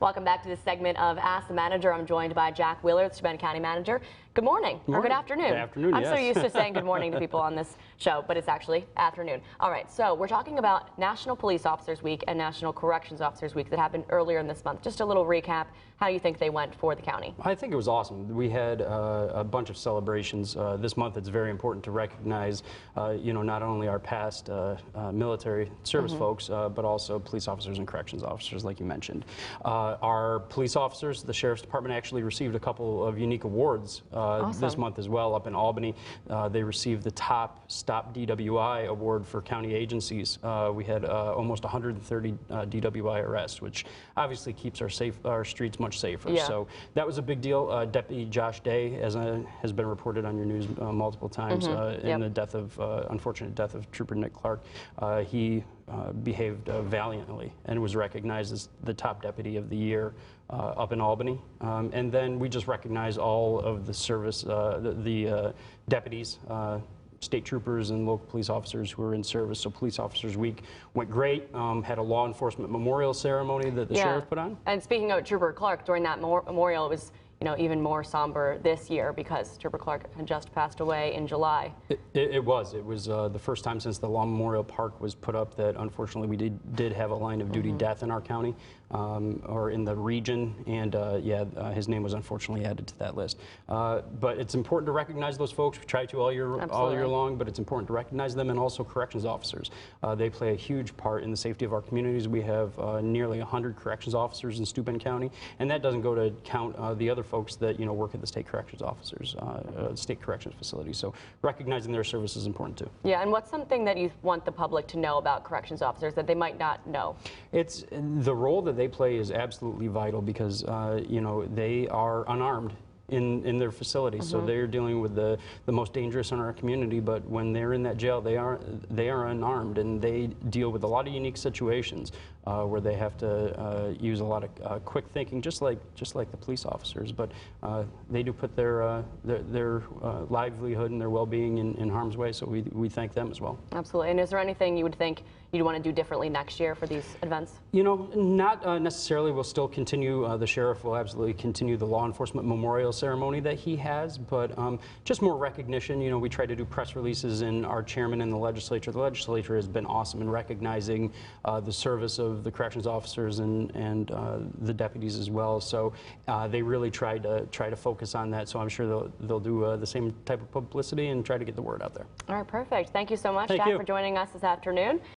Welcome back to this segment of Ask the Manager. I'm joined by Jack Wheeler, the Steuben County Manager. Good morning, or good afternoon. Good afternoon, I'm yes. so used to saying good morning to people on this show, but it's actually afternoon. All right, so we're talking about National Police Officers Week and National Corrections Officers Week that happened earlier in this month. Just a little recap, how you think they went for the county. I think it was awesome. We had a bunch of celebrations. This month it's very important to recognize, not only our past military service folks, but also police officers and corrections officers, like you mentioned. Our police officers, the Sheriff's Department, actually received a couple of unique awards this month as well up in Albany. They received the top Stop DWI award for county agencies. We had almost 130 DWI arrests, which obviously keeps our streets much safer. Yeah. So that was a big deal. Deputy Josh Day, as has been reported on your news multiple times, in the death of unfortunate death of Trooper Nick Clark, he behaved valiantly and was recognized as the top deputy of the year up in Albany. And then we just recognize all of the service, the deputies, state troopers and local police officers who are in service. So Police Officers Week went great. Had a law enforcement memorial ceremony that the sheriff put on. And speaking of Trooper Clark, during that memorial, it was even more somber this year because Trooper Clark had just passed away in July. It was the first time since the Law Memorial Park was put up that unfortunately we did have a line of duty death in our county, or in the region, and his name was unfortunately added to that list. But it's important to recognize those folks. We try to all year long, but it's important to recognize them, and also corrections officers. They play a huge part in the safety of our communities. We have nearly 100 corrections officers in Steuben County, and that doesn't go to count the other folks that work at the state corrections officers, state corrections facilities. So recognizing their service is important too. Yeah, and what's something that you want the public to know about corrections officers that they might not know? It's the role that they play is absolutely vital because they are unarmed in their facilities, so they're dealing with the most dangerous in our community. But when they're in that jail, they are unarmed, and they deal with a lot of unique situations where they have to use a lot of quick thinking, just like the police officers. But they do put their livelihood and their well-being in harm's way. So we thank them as well. Absolutely. And is there anything you would think you'd want to do differently next year for these events? Not necessarily. We'll still continue. The sheriff will absolutely continue the law enforcement memorial ceremony that he has, but just more recognition. We try to do press releases, and our chairman in the legislature. The legislature has been awesome in recognizing the service of the corrections officers and the deputies as well. So they really try to focus on that. So I'm sure they'll do the same type of publicity and try to get the word out there. All right, perfect. Thank you so much, Thank Jack, you for joining us this afternoon.